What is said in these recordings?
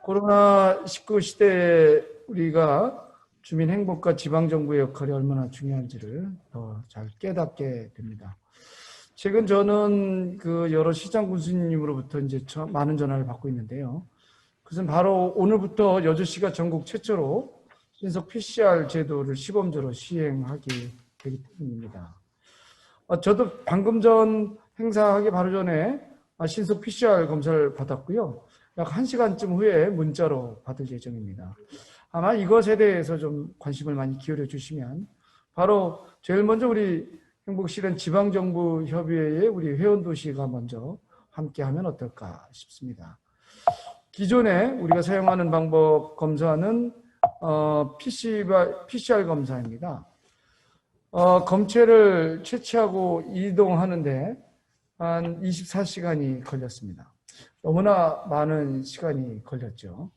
코로나19 시대에 우리가 주민 행복과 지방정부의 역할이 얼마나 중요한지를 더 잘 깨닫게 됩니다. 최근 저는 여러 시장 군수님으로부터 이제 많은 전화를 받고 있는데요. 그것은 바로 오늘부터 여주시가 전국 최초로 신속 PCR 제도를 시범적으로 시행하게 되기 때문입니다. 저도 방금 전 행사하기 바로 전에 신속 PCR 검사를 받았고요. 약 1시간쯤 후에 문자로 받을 예정입니다. 아마 이것에 대해서 좀 관심을 많이 기울여 주시면 바로 제일 먼저 우리 행복실현 지방정부협의회의 우리 회원도시가 먼저 함께하면 어떨까 싶습니다. 기존에 우리가 사용하는 방법 검사는 PCR 검사입니다. 검체를 채취하고 이동하는데 한 24시간이 걸렸습니다. 너무나 많은 시간이 걸렸죠.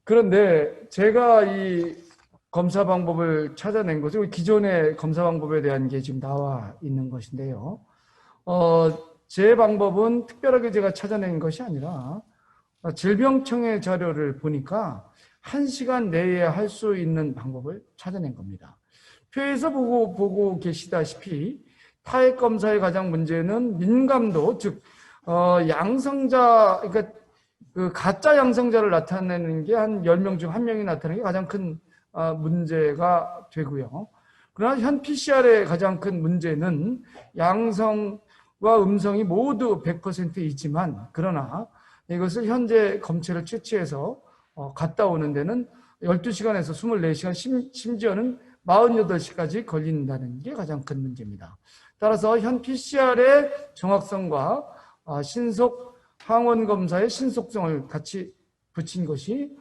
그런데 제가 이 검사 방법을 찾아낸 것은 기존의 검사 방법에 대한 게 지금 나와 있는 것인데요. 제 방법은 특별하게 제가 찾아낸 것이 아니라 질병청의 자료를 보니까 1시간 내에 할 수 있는 방법을 찾아낸 겁니다. 표에서 보고 계시다시피 타액 검사의 가장 문제는 민감도, 즉 양성자, 그러니까 가짜 양성자를 나타내는 게 한 10명 중 1명이 나타내는 게 가장 큰 문제가 되고요. 그러나 현 PCR의 가장 큰 문제는 양성과 음성이 모두 100%이지만 그러나 이것을 현재 검체를 채취해서 갔다 오는 데는 12시간에서 24시간, 심지어는 48시까지 걸린다는 게 가장 큰 문제입니다. 따라서 현 PCR의 정확성과 신속 항원 검사의 신속성을 같이 붙인 것이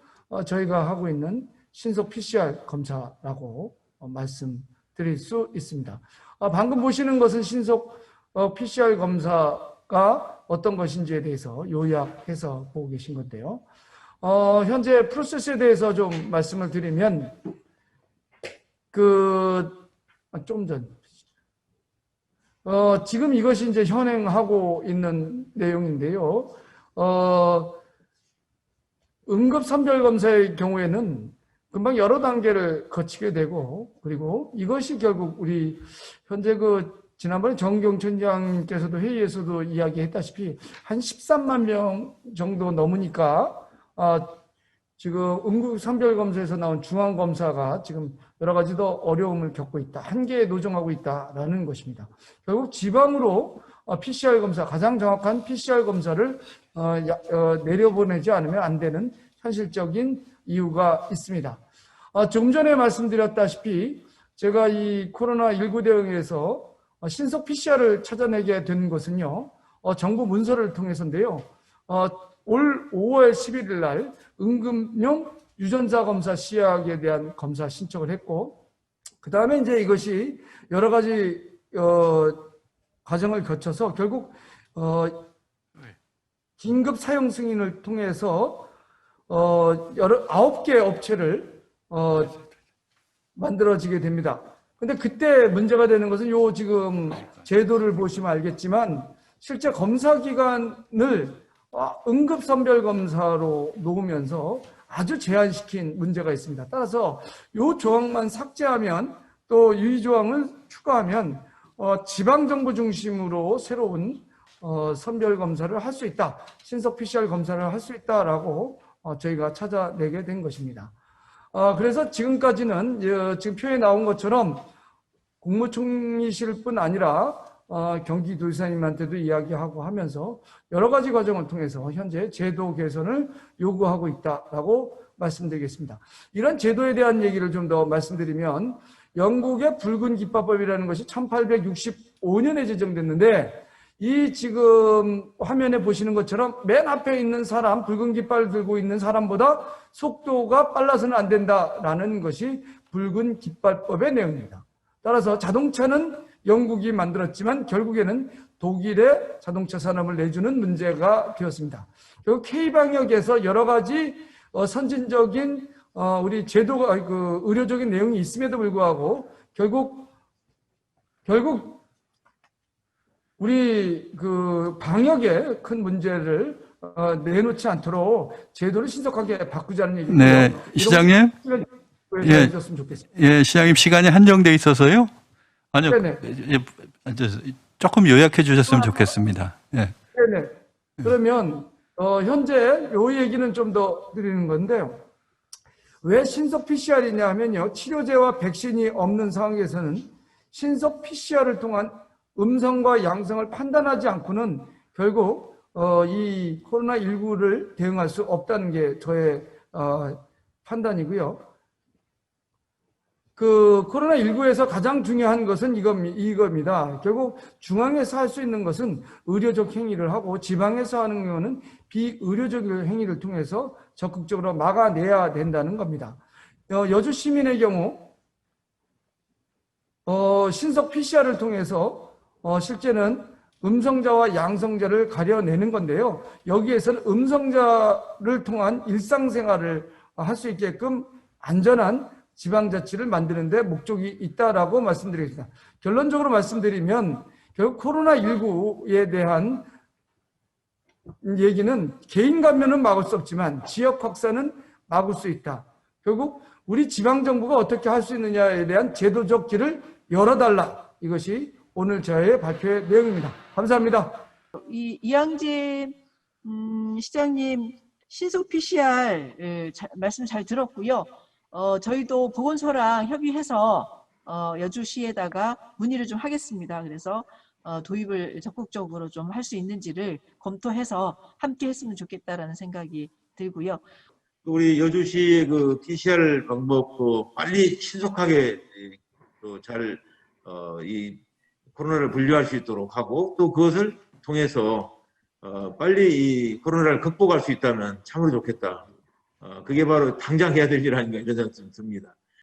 저희가 하고 있는 신속 PCR 검사라고 말씀드릴 수 있습니다. 방금 보시는 것은 신속 PCR 검사가 어떤 것인지에 대해서 요약해서 보고 계신 건데요. 현재 프로세스에 대해서 좀 말씀을 드리면 좀 전 지금 이것이 이제 현행하고 있는 내용인데요. 응급선별검사의 경우에는 금방 여러 단계를 거치게 되고, 그리고 이것이 결국 우리 현재 지난번에 정경청장께서도 회의에서도 이야기했다시피 한 13만 명 정도 넘으니까 지금 응급선별검사에서 나온 중앙검사가 지금 여러 가지 더 어려움을 겪고 있다. 한계에 노정하고 있다라는 것입니다. 결국 지방으로 PCR 검사, 가장 정확한 PCR 검사를 내려보내지 않으면 안 되는 현실적인 이유가 있습니다. 조금 전에 말씀드렸다시피 제가 이 코로나19 대응에서 신속 PCR을 찾아내게 된 것은요. 정부 문서를 통해서인데요. 올 5월 11일 날 응급용 유전자 검사 시약에 대한 검사 신청을 했고, 그 다음에 이제 이것이 여러 가지 과정을 거쳐서 결국 긴급 사용 승인을 통해서 9개 업체를 만들어지게 됩니다. 근데 그때 문제가 되는 것은 지금 제도를 보시면 알겠지만 실제 검사 기간을 응급선별검사로 놓으면서 아주 제한시킨 문제가 있습니다. 따라서 이 조항만 삭제하면 또 유의조항을 추가하면 지방정부 중심으로 새로운 선별검사를 할 수 있다. 신속 PCR 검사를 할 수 있다라고 저희가 찾아내게 된 것입니다. 그래서 지금까지는 지금 표에 나온 것처럼 국무총리실 뿐 아니라 경기도지사님한테도 이야기하고 하면서 여러 가지 과정을 통해서 현재 제도 개선을 요구하고 있다라고 말씀드리겠습니다. 이런 제도에 대한 얘기를 좀 더 말씀드리면 영국의 붉은 깃발법이라는 것이 1865년에 제정됐는데 이 지금 화면에 보시는 것처럼 맨 앞에 있는 사람, 붉은 깃발 들고 있는 사람보다 속도가 빨라서는 안 된다라는 것이 붉은 깃발법의 내용입니다. 따라서 자동차는 영국이 만들었지만 결국에는 독일의 자동차 산업을 내주는 문제가 되었습니다. 그리고 K방역에서 여러 가지 선진적인 우리 제도가 의료적인 내용이 있음에도 불구하고 결국 우리 방역에 큰 문제를 내놓지 않도록 제도를 신속하게 바꾸자는 얘기고요. 네, 시장님. 예, 줬으면 좋겠습니다. 예, 시장님 시간이 한정돼 있어서요. 아니요, 네네. 조금 요약해 주셨으면 좋겠습니다. 예. 네네. 그러면 현재 요 얘기는 좀 더 드리는 건데요. 왜 신속 PCR이냐 하면요. 치료제와 백신이 없는 상황에서는 신속 PCR을 통한 음성과 양성을 판단하지 않고는 결국 이 코로나19를 대응할 수 없다는 게 저의 판단이고요. 그 코로나19에서 가장 중요한 것은 이겁니다. 결국 중앙에서 할 수 있는 것은 의료적 행위를 하고 지방에서 하는 경우는 비의료적 행위를 통해서 적극적으로 막아내야 된다는 겁니다. 여주 시민의 경우 신속 PCR을 통해서 실제는 음성자와 양성자를 가려내는 건데요. 여기에서는 음성자를 통한 일상생활을 할 수 있게끔 안전한 지방자치를 만드는 데 목적이 있다라고 말씀드리겠습니다. 결론적으로 말씀드리면 결국 코로나19에 대한 얘기는 개인 감염은 막을 수 없지만 지역 확산은 막을 수 있다. 결국 우리 지방정부가 어떻게 할 수 있느냐에 대한 제도적 길을 열어달라. 이것이 오늘 저의 발표의 내용입니다. 감사합니다. 이양재 시장님 신속 PCR 말씀 잘 들었고요. 저희도 보건소랑 협의해서 여주시에다가 문의를 좀 하겠습니다. 그래서 도입을 적극적으로 좀 할 수 있는지를 검토해서 함께 했으면 좋겠다라는 생각이 들고요. 우리 여주시의 그 PCR 방법 빨리 신속하게 잘 이 코로나를 분류할 수 있도록 하고 또 그것을 통해서 빨리 이 코로나를 극복할 수 있다면 참으로 좋겠다. 그게 바로 당장 해야 될 일 아닌가 이런 생각이 좀 듭니다.